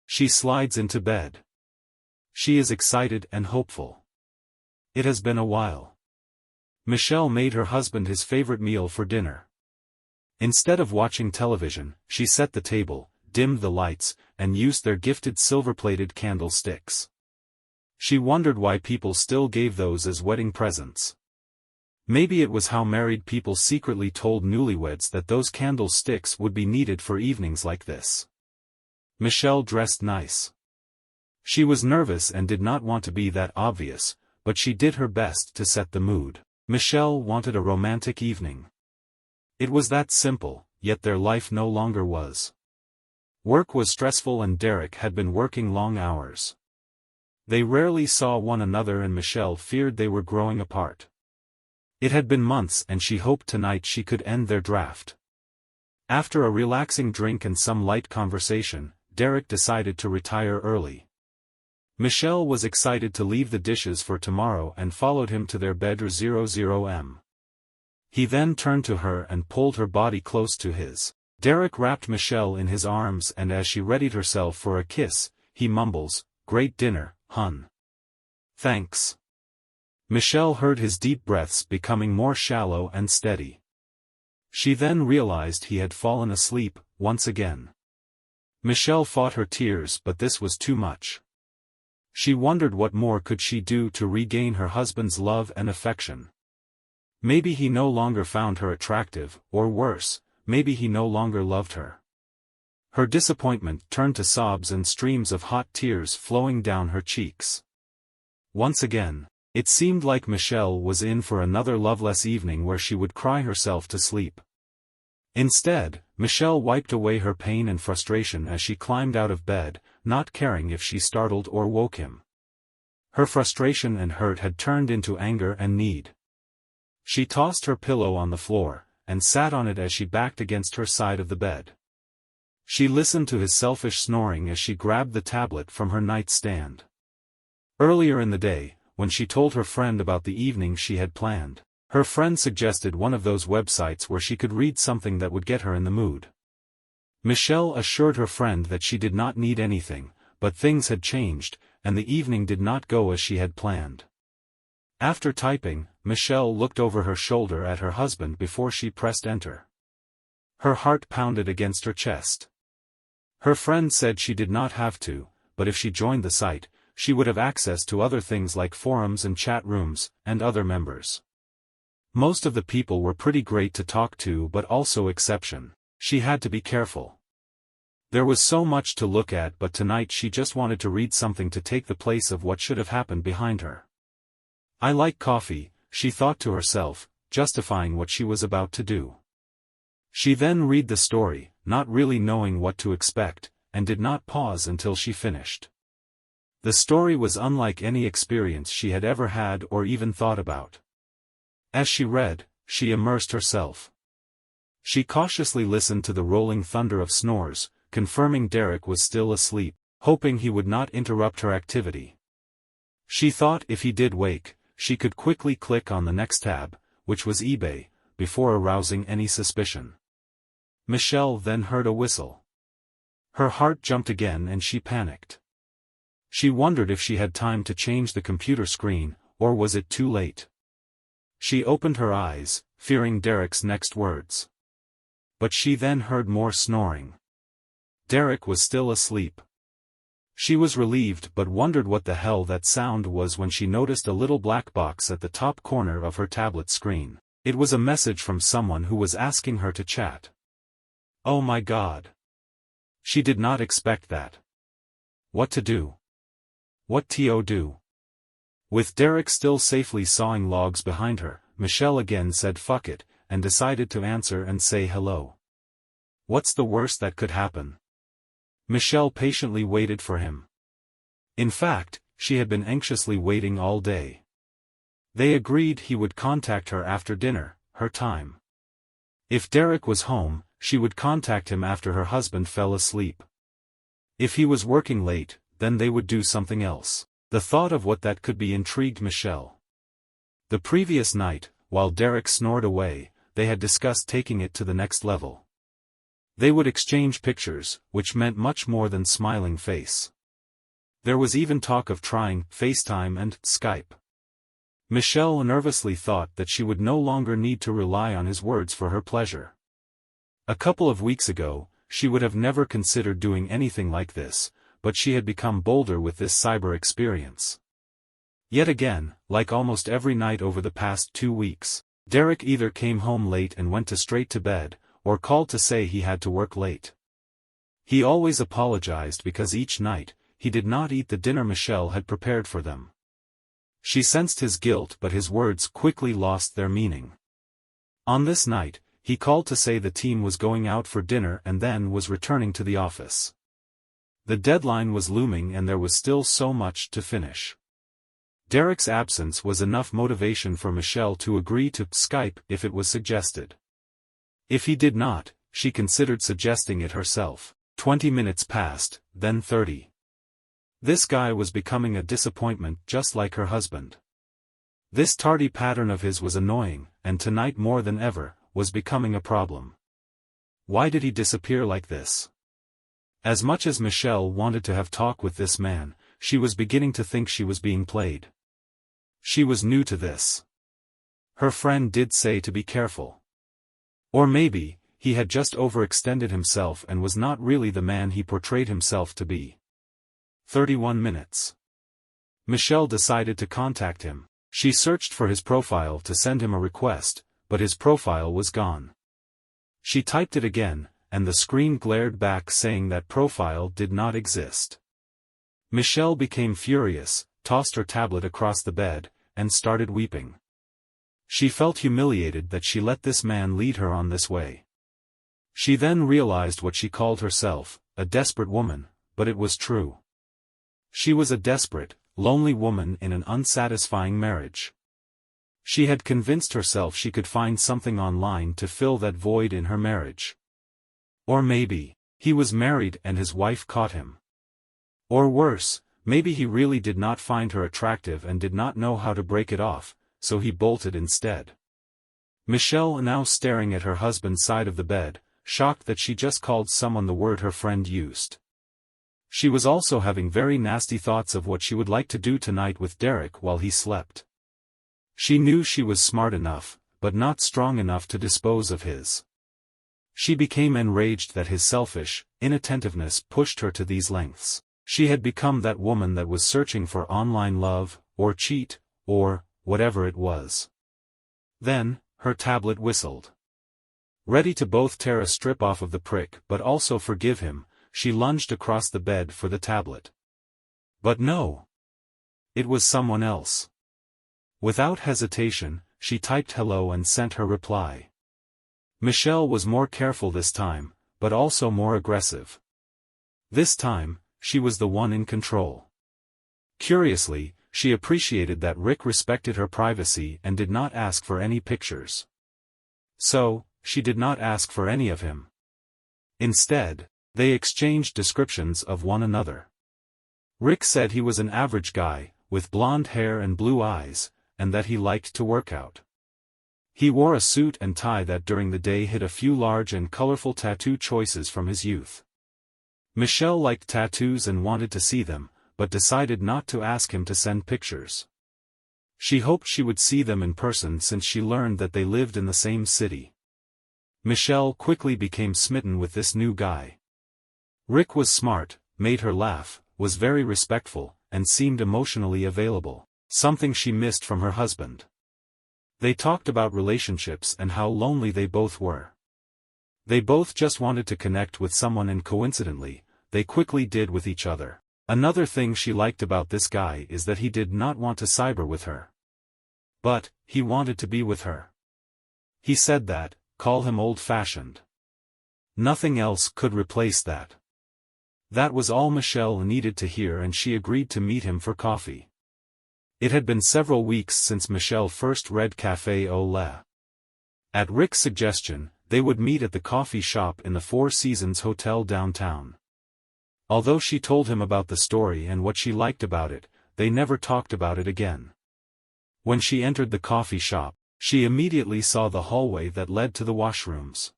She slides into bed. She is excited and hopeful. It has been a while. Michelle made her husband his favorite meal for dinner. Instead of watching television, she set the table, dimmed the lights, and used their gifted silver-plated candlesticks. She wondered why people still gave those as wedding presents. Maybe it was how married people secretly told newlyweds that those candlesticks would be needed for evenings like this. Michelle dressed nice. She was nervous and did not want to be that obvious, but she did her best to set the mood. Michelle wanted a romantic evening. It was that simple, yet their life no longer was. Work was stressful and Derek had been working long hours. They rarely saw one another and Michelle feared they were growing apart. It had been months and she hoped tonight she could end their draft. After a relaxing drink and some light conversation, Derek decided to retire early. Michelle was excited to leave the dishes for tomorrow and followed him to their bed 00M. He then turned to her and pulled her body close to his. Derek wrapped Michelle in his arms and as she readied herself for a kiss, he mumbles, "Great dinner, hun." "Thanks." Michelle heard his deep breaths becoming more shallow and steady. She then realized he had fallen asleep, once again. Michelle fought her tears but this was too much. She wondered what more could she do to regain her husband's love and affection. Maybe he no longer found her attractive, or worse, maybe he no longer loved her. Her disappointment turned to sobs and streams of hot tears flowing down her cheeks. Once again, it seemed like Michelle was in for another loveless evening where she would cry herself to sleep. Instead, Michelle wiped away her pain and frustration as she climbed out of bed, not caring if she startled or woke him. Her frustration and hurt had turned into anger and need. She tossed her pillow on the floor, and sat on it as she backed against her side of the bed. She listened to his selfish snoring as she grabbed the tablet from her nightstand. Earlier in the day, when she told her friend about the evening she had planned, her friend suggested one of those websites where she could read something that would get her in the mood. Michelle assured her friend that she did not need anything, but things had changed, and the evening did not go as she had planned. After typing, Michelle looked over her shoulder at her husband before she pressed enter. Her heart pounded against her chest. Her friend said she did not have to, but if she joined the site, she would have access to other things like forums and chat rooms, and other members. Most of the people were pretty great to talk to but also exception. She had to be careful. There was so much to look at but tonight she just wanted to read something to take the place of what should have happened behind her. "I like coffee," she thought to herself, justifying what she was about to do. She then read the story, not really knowing what to expect, and did not pause until she finished. The story was unlike any experience she had ever had or even thought about. As she read, she immersed herself. She cautiously listened to the rolling thunder of snores, confirming Derek was still asleep, hoping he would not interrupt her activity. She thought if he did wake, she could quickly click on the next tab, which was eBay, before arousing any suspicion. Michelle then heard a whistle. Her heart jumped again and she panicked. She wondered if she had time to change the computer screen, or was it too late. She opened her eyes, fearing Derek's next words. But she then heard more snoring. Derek was still asleep. She was relieved but wondered what the hell that sound was when she noticed a little black box at the top corner of her tablet screen. It was a message from someone who was asking her to chat. Oh my God. She did not expect that. What to do? What to do? With Derek still safely sawing logs behind her, Michelle again said fuck it, and decided to answer and say hello. What's the worst that could happen? Michelle patiently waited for him. In fact, she had been anxiously waiting all day. They agreed he would contact her after dinner, her time. If Derek was home, she would contact him after her husband fell asleep. If he was working late, then they would do something else. The thought of what that could be intrigued Michelle. The previous night, while Derek snored away, they had discussed taking it to the next level. They would exchange pictures, which meant much more than smiling face. There was even talk of trying FaceTime and Skype. Michelle nervously thought that she would no longer need to rely on his words for her pleasure. A couple of weeks ago, she would have never considered doing anything like this, but she had become bolder with this cyber experience. Yet again, like almost every night over the past 2 weeks, Derek either came home late and went straight to bed, or called to say he had to work late. He always apologized because each night, he did not eat the dinner Michelle had prepared for them. She sensed his guilt, but his words quickly lost their meaning. On this night, he called to say the team was going out for dinner and then was returning to the office. The deadline was looming and there was still so much to finish. Derek's absence was enough motivation for Michelle to agree to Skype if it was suggested. If he did not, she considered suggesting it herself. 20 minutes passed, then 30. This guy was becoming a disappointment just like her husband. This tardy pattern of his was annoying, and tonight more than ever, was becoming a problem. Why did he disappear like this? As much as Michelle wanted to have talk with this man, she was beginning to think she was being played. She was new to this. Her friend did say to be careful. Or maybe, he had just overextended himself and was not really the man he portrayed himself to be. 31 minutes. Michelle decided to contact him. She searched for his profile to send him a request, but his profile was gone. She typed it again, and the screen glared back saying that profile did not exist. Michelle became furious, tossed her tablet across the bed, and started weeping. She felt humiliated that she let this man lead her on this way. She then realized what she called herself, a desperate woman, but it was true. She was a desperate, lonely woman in an unsatisfying marriage. She had convinced herself she could find something online to fill that void in her marriage. Or maybe, he was married and his wife caught him. Or worse, maybe he really did not find her attractive and did not know how to break it off, so he bolted instead. Michelle now staring at her husband's side of the bed, shocked that she just called someone the word her friend used. She was also having very nasty thoughts of what she would like to do tonight with Derek while he slept. She knew she was smart enough, but not strong enough to dispose of his. She became enraged that his selfish inattentiveness pushed her to these lengths. She had become that woman that was searching for online love, or cheat, or whatever it was. Then, her tablet whistled. Ready to both tear a strip off of the prick but also forgive him, she lunged across the bed for the tablet. But no. It was someone else. Without hesitation, she typed hello and sent her reply. Michelle was more careful this time, but also more aggressive. This time, she was the one in control. Curiously, she appreciated that Rick respected her privacy and did not ask for any pictures. So, she did not ask for any of him. Instead, they exchanged descriptions of one another. Rick said he was an average guy, with blonde hair and blue eyes, and that he liked to work out. He wore a suit and tie that during the day hid a few large and colorful tattoo choices from his youth. Michelle liked tattoos and wanted to see them, but decided not to ask him to send pictures. She hoped she would see them in person since she learned that they lived in the same city. Michelle quickly became smitten with this new guy. Rick was smart, made her laugh, was very respectful, and seemed emotionally available, something she missed from her husband. They talked about relationships and how lonely they both were. They both just wanted to connect with someone, and coincidentally, they quickly did with each other. Another thing she liked about this guy is that he did not want to cyber with her. But, he wanted to be with her. He said that, call him old-fashioned. Nothing else could replace that. That was all Michelle needed to hear, and she agreed to meet him for coffee. It had been several weeks since Michelle first read Café au Lait. At Rick's suggestion, they would meet at the coffee shop in the Four Seasons Hotel downtown. Although she told him about the story and what she liked about it, they never talked about it again. When she entered the coffee shop, she immediately saw the hallway that led to the washrooms.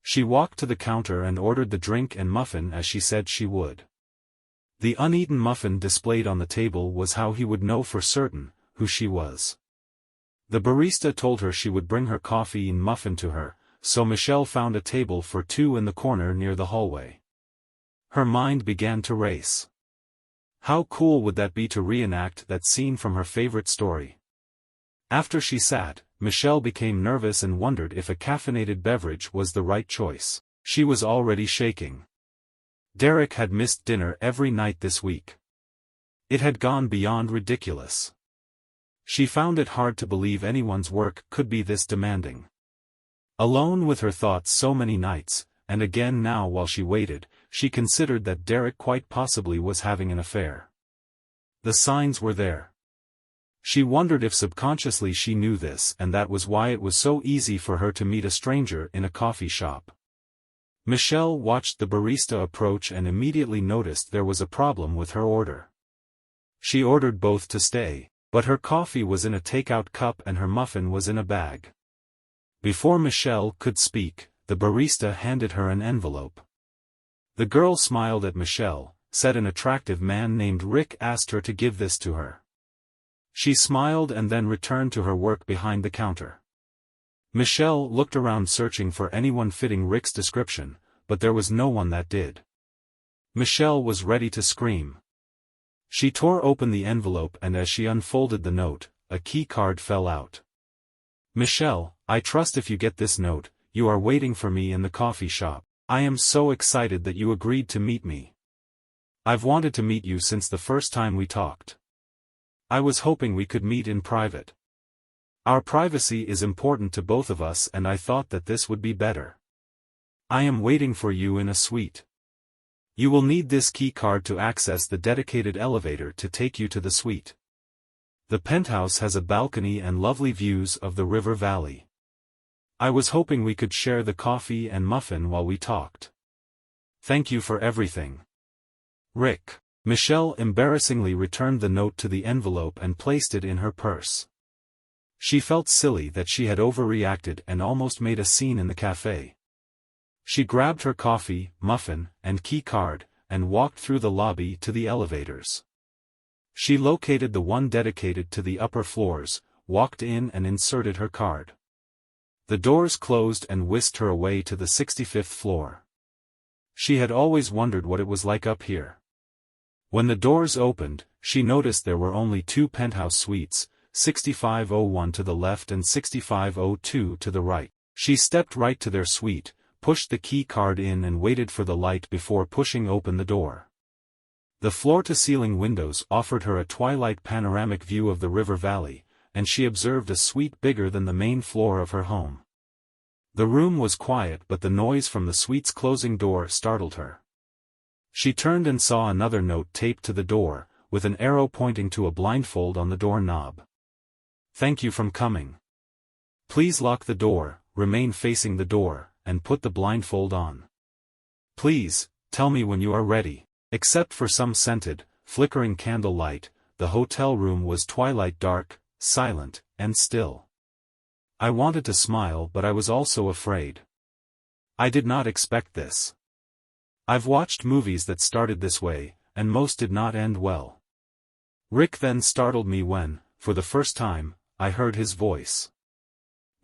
She walked to the counter and ordered the drink and muffin as she said she would. The uneaten muffin displayed on the table was how he would know for certain who she was. The barista told her she would bring her coffee and muffin to her, so Michelle found a table for two in the corner near the hallway. Her mind began to race. How cool would that be to reenact that scene from her favorite story? After she sat, Michelle became nervous and wondered if a caffeinated beverage was the right choice. She was already shaking. Derek had missed dinner every night this week. It had gone beyond ridiculous. She found it hard to believe anyone's work could be this demanding. Alone with her thoughts so many nights, and again now while she waited, she considered that Derek quite possibly was having an affair. The signs were there. She wondered if subconsciously she knew this and that was why it was so easy for her to meet a stranger in a coffee shop. Michelle watched the barista approach and immediately noticed there was a problem with her order. She ordered both to stay, but her coffee was in a takeout cup and her muffin was in a bag. Before Michelle could speak, the barista handed her an envelope. The girl smiled at Michelle, said an attractive man named Rick asked her to give this to her. She smiled and then returned to her work behind the counter. Michelle looked around searching for anyone fitting Rick's description, but there was no one that did. Michelle was ready to scream. She tore open the envelope and as she unfolded the note, a key card fell out. Michelle, I trust if you get this note, you are waiting for me in the coffee shop. I am so excited that you agreed to meet me. I've wanted to meet you since the first time we talked. I was hoping we could meet in private. Our privacy is important to both of us and I thought that this would be better. I am waiting for you in a suite. You will need this key card to access the dedicated elevator to take you to the suite. The penthouse has a balcony and lovely views of the river valley. I was hoping we could share the coffee and muffin while we talked. Thank you for everything. Rick. Michelle embarrassingly returned the note to the envelope and placed it in her purse. She felt silly that she had overreacted and almost made a scene in the cafe. She grabbed her coffee, muffin, and key card, and walked through the lobby to the elevators. She located the one dedicated to the upper floors, walked in and inserted her card. The doors closed and whisked her away to the 65th floor. She had always wondered what it was like up here. When the doors opened, she noticed there were only two penthouse suites, 6501 to the left and 6502 to the right. She stepped right to their suite, pushed the key card in and waited for the light before pushing open the door. The floor-to-ceiling windows offered her a twilight panoramic view of the river valley, and she observed a suite bigger than the main floor of her home. The room was quiet but the noise from the suite's closing door startled her. She turned and saw another note taped to the door, with an arrow pointing to a blindfold on the door knob. Thank you for coming. Please lock the door, remain facing the door, and put the blindfold on. Please, tell me when you are ready. Except for some scented, flickering candle light, the hotel room was twilight dark, silent, and still. I wanted to smile but I was also afraid. I did not expect this. I've watched movies that started this way, and most did not end well. Rick then startled me when, for the first time, I heard his voice.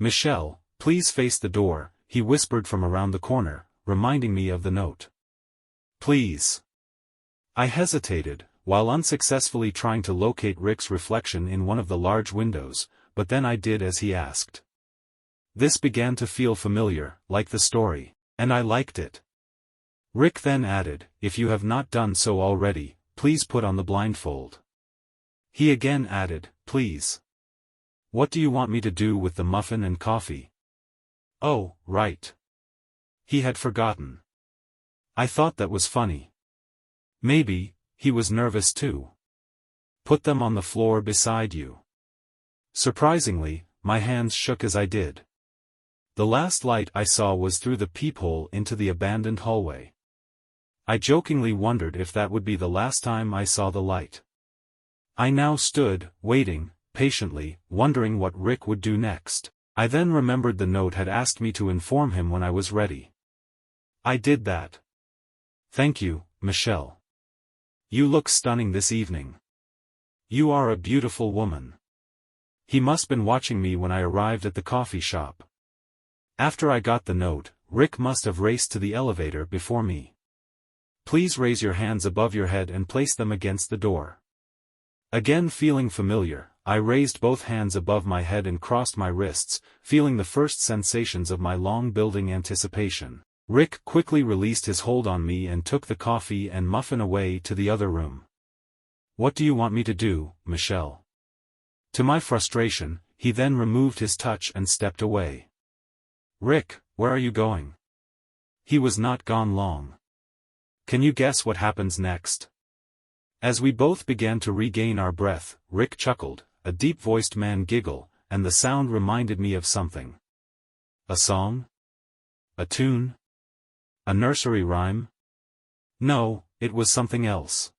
Michelle, please face the door, he whispered from around the corner, reminding me of the note. Please. I hesitated, while unsuccessfully trying to locate Rick's reflection in one of the large windows, but then I did as he asked. This began to feel familiar, like the story, and I liked it. Rick then added, if you have not done so already, please put on the blindfold. He again added, please. What do you want me to do with the muffin and coffee? Oh, right. He had forgotten. I thought that was funny. Maybe, he was nervous too. Put them on the floor beside you. Surprisingly, my hands shook as I did. The last light I saw was through the peephole into the abandoned hallway. I jokingly wondered if that would be the last time I saw the light. I now stood, waiting, patiently, wondering what Rick would do next. I then remembered the note had asked me to inform him when I was ready. I did that. Thank you, Michelle. You look stunning this evening. You are a beautiful woman. He must been watching me when I arrived at the coffee shop. After I got the note, Rick must have raced to the elevator before me. Please raise your hands above your head and place them against the door. Again feeling familiar, I raised both hands above my head and crossed my wrists, feeling the first sensations of my long-building anticipation. Rick quickly released his hold on me and took the coffee and muffin away to the other room. What do you want me to do, Michelle? To my frustration, he then removed his touch and stepped away. Rick, where are you going? He was not gone long. Can you guess what happens next? As we both began to regain our breath, Rick chuckled, a deep-voiced man giggle, and the sound reminded me of something. A song? A tune? A nursery rhyme? No, it was something else.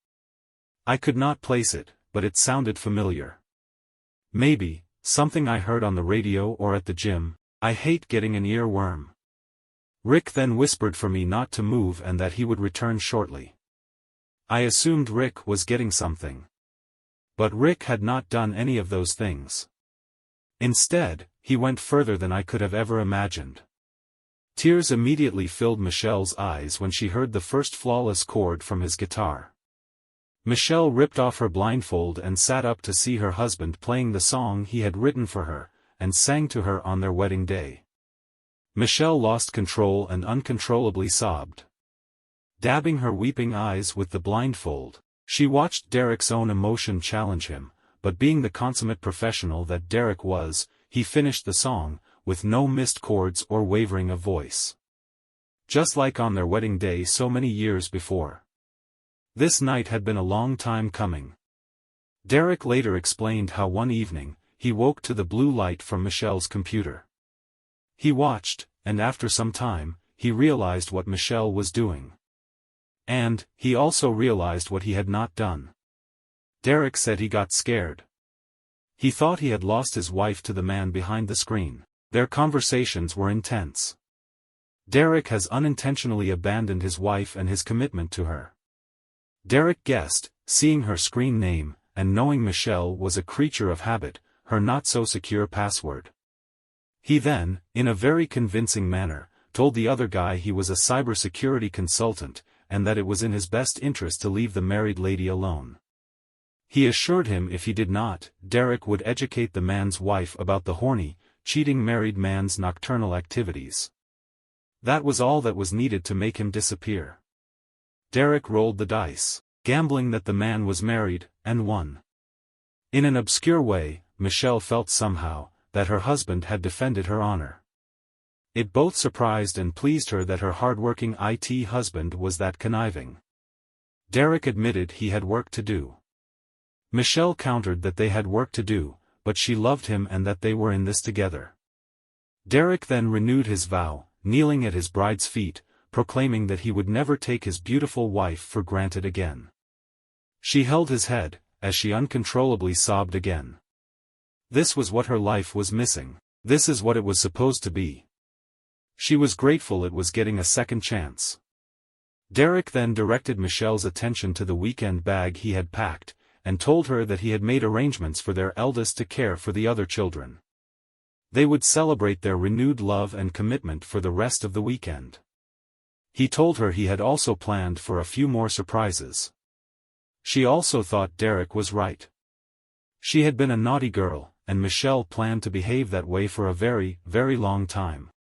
I could not place it, but it sounded familiar. Maybe, something I heard on the radio or at the gym. I hate getting an earworm. Rick then whispered for me not to move and that he would return shortly. I assumed Rick was getting something. But Rick had not done any of those things. Instead, he went further than I could have ever imagined. Tears immediately filled Michelle's eyes when she heard the first flawless chord from his guitar. Michelle ripped off her blindfold and sat up to see her husband playing the song he had written for her, and sang to her on their wedding day. Michelle lost control and uncontrollably sobbed. Dabbing her weeping eyes with the blindfold, she watched Derek's own emotion challenge him, but being the consummate professional that Derek was, he finished the song, with no missed chords or wavering of voice. Just like on their wedding day so many years before. This night had been a long time coming. Derek later explained how one evening, he woke to the blue light from Michelle's computer. He watched, and after some time, he realized what Michelle was doing. And, he also realized what he had not done. Derek said he got scared. He thought he had lost his wife to the man behind the screen. Their conversations were intense. Derek has unintentionally abandoned his wife and his commitment to her. Derek guessed, seeing her screen name, and knowing Michelle was a creature of habit, her not-so-secure password. He then, in a very convincing manner, told the other guy he was a cybersecurity consultant, and that it was in his best interest to leave the married lady alone. He assured him if he did not, Derek would educate the man's wife about the horny, cheating married man's nocturnal activities. That was all that was needed to make him disappear. Derek rolled the dice, gambling that the man was married, and won. In an obscure way, Michelle felt somehow, that her husband had defended her honor. It both surprised and pleased her that her hard-working IT husband was that conniving. Derek admitted he had work to do. Michelle countered that they had work to do, but she loved him and that they were in this together. Derek then renewed his vow, kneeling at his bride's feet, proclaiming that he would never take his beautiful wife for granted again. She held his head, as she uncontrollably sobbed again. This was what her life was missing. This is what it was supposed to be. She was grateful it was getting a second chance. Derek then directed Michelle's attention to the weekend bag he had packed, and told her that he had made arrangements for their eldest to care for the other children. They would celebrate their renewed love and commitment for the rest of the weekend. He told her he had also planned for a few more surprises. She also thought Derek was right. She had been a naughty girl, and Michelle planned to behave that way for a very, very long time.